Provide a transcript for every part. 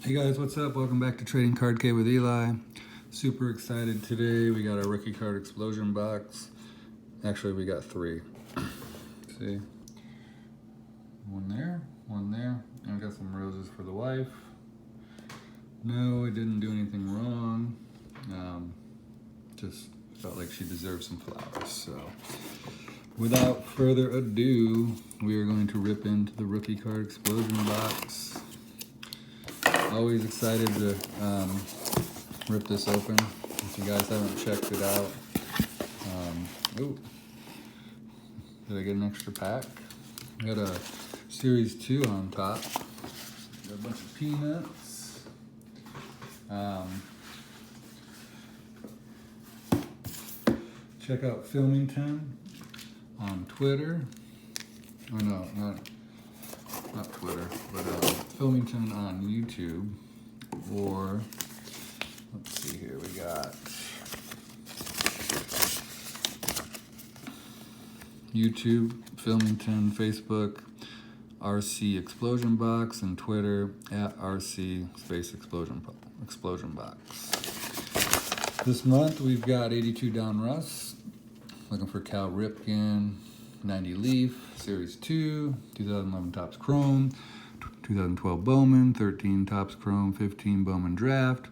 Hey guys, what's up? Welcome back to Trading Card K with Eli. Super excited today. We got our rookie card explosion box. Actually, we got three. See? One there, and we got some roses for the wife. No, I didn't do anything wrong. Just felt like she deserved some flowers. So, without further ado, we are going to rip into the rookie card explosion box. Always excited to rip this open. If you guys haven't checked it out, ooh, did I get an extra pack? I got a Series 2 on top. Got a bunch of peanuts. Check out Filmington on Twitter. Or no, not Twitter, but Filmington on YouTube, or let's see here, we got YouTube, Filmington, Facebook, RC Explosion Box, and Twitter at RC Space Explosion Box. This month we've got 82 Donruss, looking for Cal Ripken, 90 Leaf, Series 2, 2011 Topps Chrome, 2012 Bowman, 13 Topps Chrome, 15 Bowman Draft,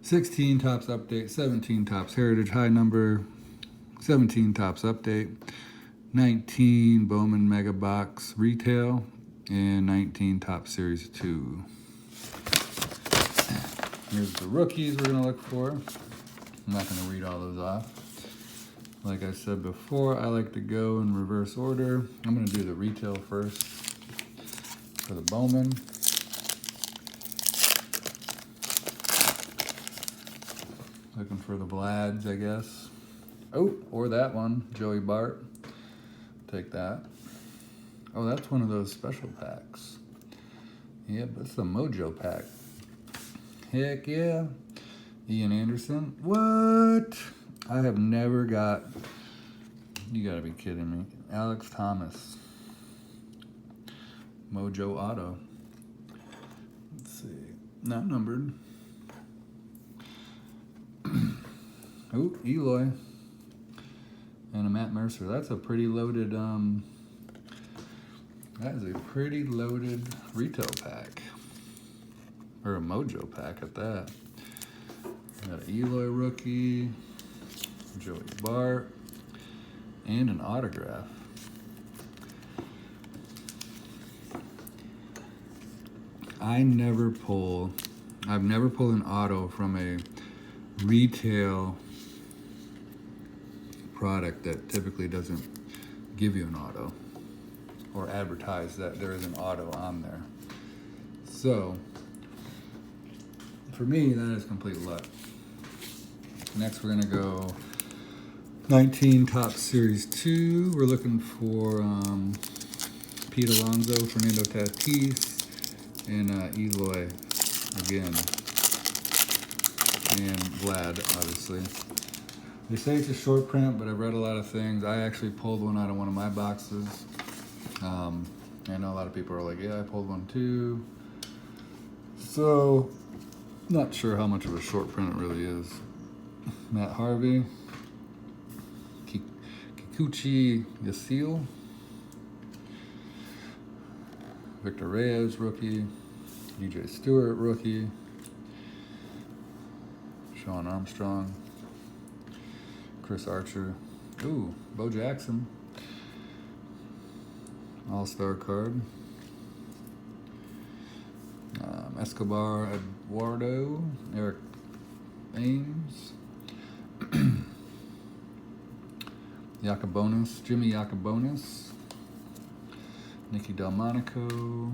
16 Topps Update, 17 Topps Heritage High Number, 17 Topps Update, 19 Bowman Mega Box Retail, and 19 Topps Series 2. Here's the rookies we're going to look for. I'm not going to read all those off. Like I said before, I like to go in reverse order. I'm going to do the retail first for the Bowman. Looking for the Vlads, I guess. Oh, or that one, Joey Bart. Take that. Oh, that's one of those special packs. Yep, that's the Mojo pack. Heck yeah. Ian Anderson. What? I have never got, you gotta be kidding me. Alex Thomas. Mojo Auto. Let's see. Not numbered. Oh, Eloy. And a Matt Mercer. That's a pretty loaded, that is a pretty loaded retail pack. Or a Mojo pack at that. Got an Eloy rookie. Joey Bart, and an autograph. I've never pulled an auto from a retail product that typically doesn't give you an auto or advertise that there is an auto on there. So, for me, that is complete luck. Next, we're gonna go 19 Topps Series 2. We're looking for Pete Alonso, Fernando Tatis, and Eloy again. And Vlad, obviously. They say it's a short print, but I've read a lot of things. I actually pulled one out of one of my boxes. I know a lot of people are like, yeah, I pulled one too. So, not sure how much of a short print it really is. Matt Harvey. Kikuchi Yasiel, Victor Reyes, rookie, DJ Stewart, rookie, Sean Armstrong, Chris Archer, ooh, Bo Jackson, All-Star card, Escobar Eduardo, Eric Ames, Jimmy Yacobonis, Nicky Delmonico,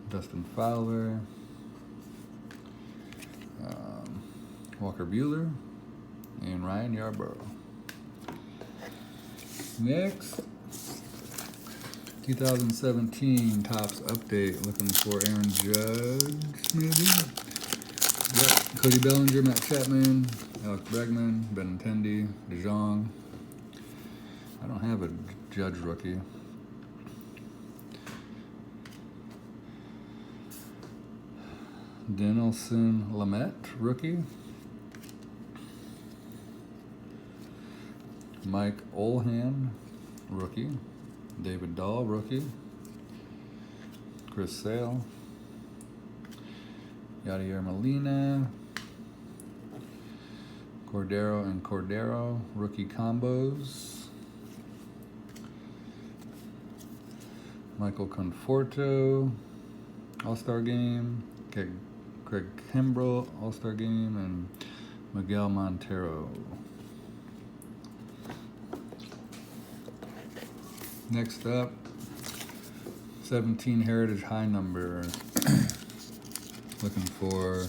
Dustin Fowler, Walker Buehler, and Ryan Yarborough. Next, 2017 Topps Update, looking for Aaron Judge, maybe? Yep, Cody Bellinger, Matt Chapman, Alex Bregman, Benintendi, DeJong. I don't have a Judge rookie. Dinelson Lamet, rookie. Mike Olhan, rookie. David Dahl, rookie. Chris Sale. Yadier Molina. Cordero and Cordero, rookie combos. Michael Conforto, All-Star Game. Craig Kimbrell, All-Star Game. And Miguel Montero. Next up, 17 Heritage High number. Looking for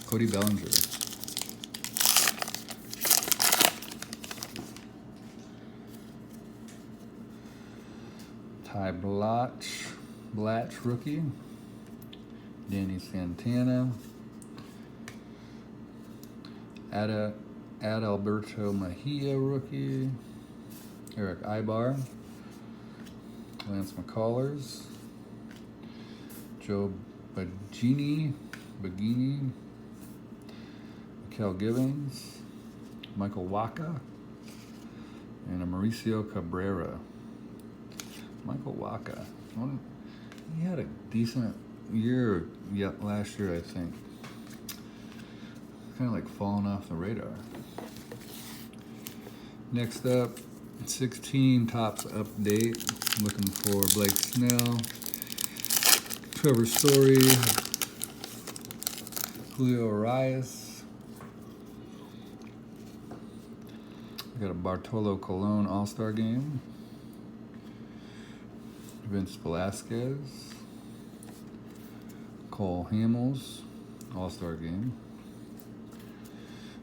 Cody Bellinger. Ty Blatch, rookie. Danny Santana. Adalberto Mejia, rookie. Eric Ibar. Lance McCullers. Joe Bagini. Mikel Gibbons. Michael Waka. And a Mauricio Cabrera. Michael Waka. He had a decent year last year, I think. Kind of like falling off the radar. Next up, 16 Topps update. Looking for Blake Snell, Trevor Story, Julio Arias. We got a Bartolo Colon All-Star Game. Vince Velasquez, Cole Hamels, All-Star Game.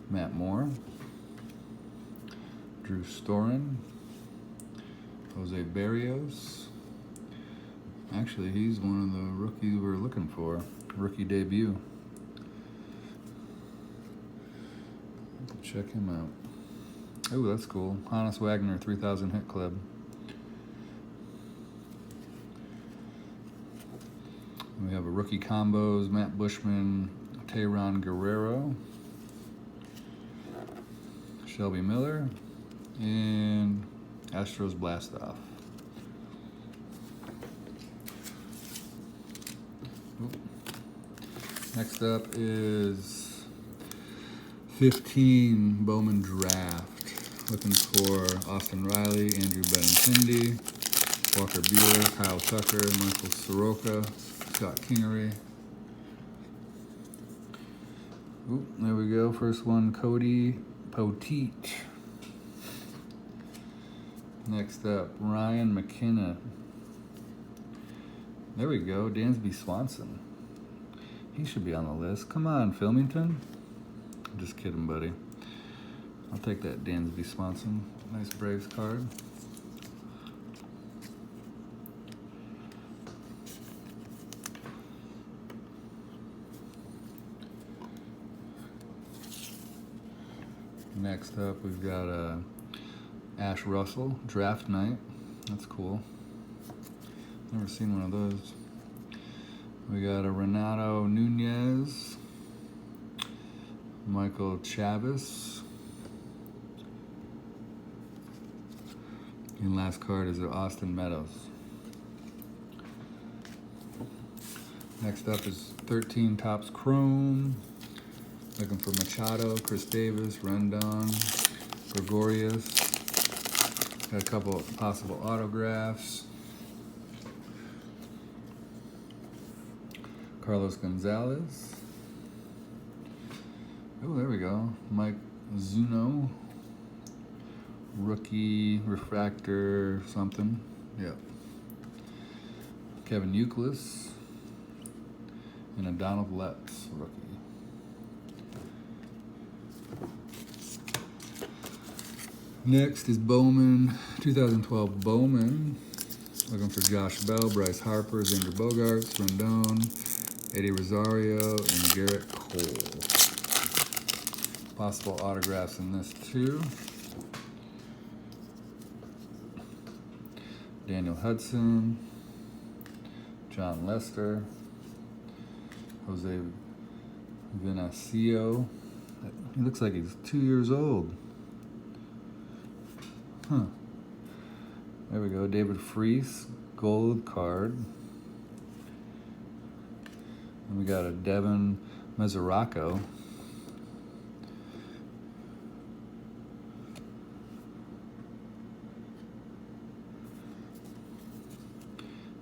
Matt Moore, Drew Storen, Jose Barrios. Actually, he's one of the rookies we're looking for. Rookie debut. Check him out. Oh, that's cool. Hannes Wagner, 3000 Hit Club. We have a rookie combos, Matt Bushman, Tayron Guerrero, Shelby Miller, and Astros Blastoff. Next up is 15 Bowman Draft. Looking for Austin Riley, Andrew Benintendi, Walker Buehler, Kyle Tucker, Michael Soroka, Scott Kingery. Oop, there we go. First one, Cody Poteet. Next up, Ryan McKenna. There we go, Dansby Swanson. He should be on the list. Come on, Filmington. Just kidding, buddy. I'll take that Dansby Swanson. Nice Braves card. Next up, we've got Ash Russell, Draft Night. That's cool. Never seen one of those. We got a Renato Nunez, Michael Chavis. And last card is Austin Meadows. Next up is 13 Topps Chrome. Looking for Machado, Chris Davis, Rendon, Gregorius. Got a couple possible autographs. Carlos Gonzalez. Oh, there we go. Mike Zuno. Rookie, refractor, something. Yep. Kevin Euclid. And a Donald Letts rookie. Next is Bowman, 2012 Bowman. Looking for Josh Bell, Bryce Harper, Xander Bogaerts, Rendon, Eddie Rosario, and Garrett Cole. Possible autographs in this too. Daniel Hudson, John Lester, Jose Vinacio. He looks like he's 2 years old. Huh. There we go. David Freese, gold card. And we got a Devin Mesoraco.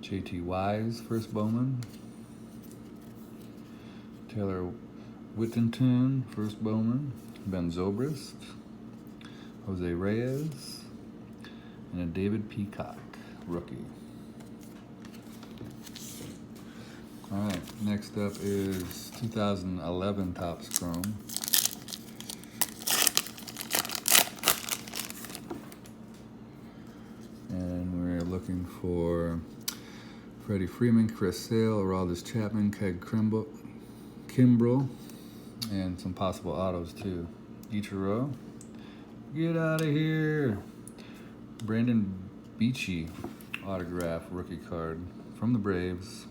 JT Wise, first Bowman. Taylor Whittington, first Bowman. Ben Zobrist. Jose Reyes. And a David Peacock, rookie. All right, next up is 2011 Topps Chrome. And we're looking for Freddie Freeman, Chris Sale, Aroldis Chapman, Keg Kimbrell, and some possible autos too. Ichiro. Get out of here. Brandon Beachy autograph rookie card from the Braves.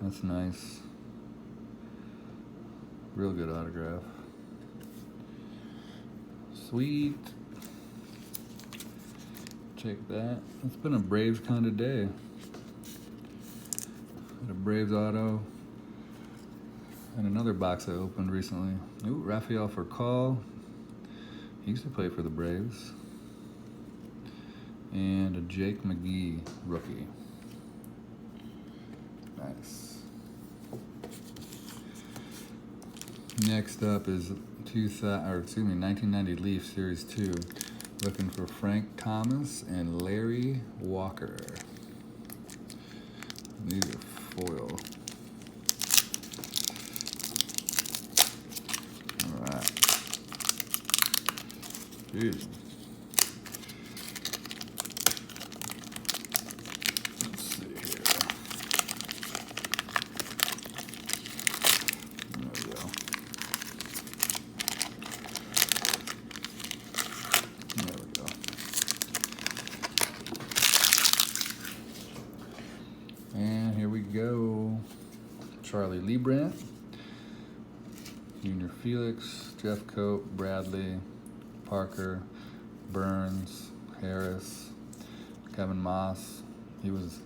That's nice. Real good autograph. Sweet. Take that. It's been a Braves kind of day. Got a Braves auto. And another box I opened recently. Ooh, Rafael Furcal. He used to play for the Braves. And a Jake McGee rookie. Nice. Next up is 1990 Leaf Series 2. Looking for Frank Thomas and Larry Walker. These are foil. All right. Jeez. Let's see here. There we go. There we go. And here we go. Charlie Liebrandt, Junior Felix, Jeff Cope, Bradley, Parker, Burns, Harris, Kevin Moss. He was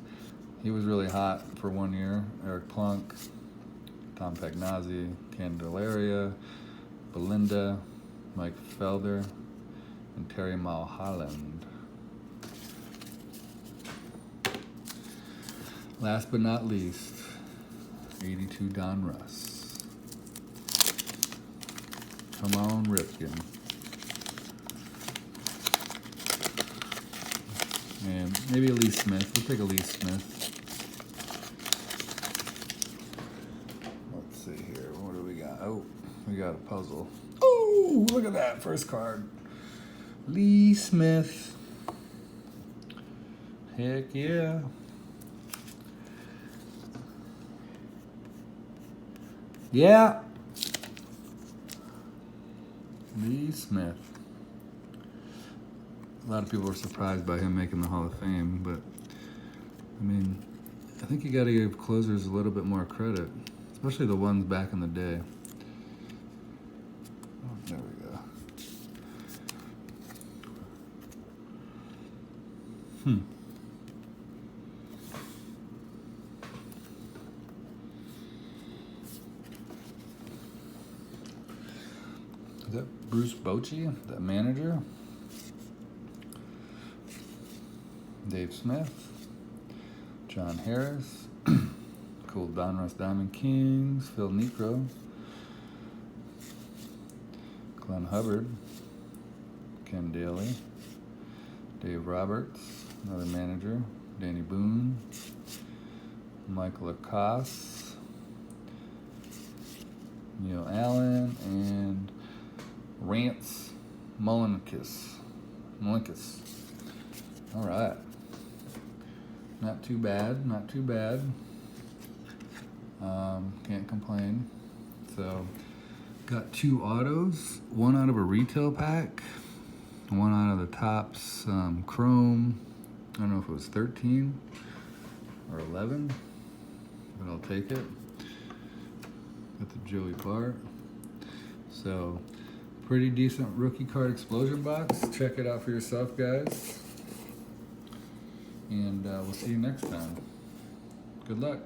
really hot for 1 year. Eric Plunk, Tom Pagnazzi, Candelaria, Belinda, Mike Felder, and Terry Mulholland. Last but not least, 82 Donruss. Come on, Ripken. And maybe a Lee Smith. We'll take a Lee Smith. Let's see here. What do we got? Oh, we got a puzzle. Oh, look at that. First card. Lee Smith. Heck yeah. Yeah. Lee Smith. A lot of people were surprised by him making the Hall of Fame, but I mean, I think you got to give closers a little bit more credit, especially the ones back in the day. Oh, there we go. Is that Bruce Bochy, that manager? Dave Smith, John Harris, cool Donruss Diamond Kings, Phil Niekro, Glenn Hubbard, Ken Daly, Dave Roberts, another manager, Danny Boone, Mike Lacoste, Neil Allen, and Rance Mullinkis. All right. Not too bad, not too bad. Can't complain. So, got 2 autos, one out of a retail pack, one out of the Topps Chrome. I don't know if it was 13 or 11, but I'll take it. with the Joey Bart. So, pretty decent rookie card explosion box. Check it out for yourself, guys. And we'll see you next time. Good luck.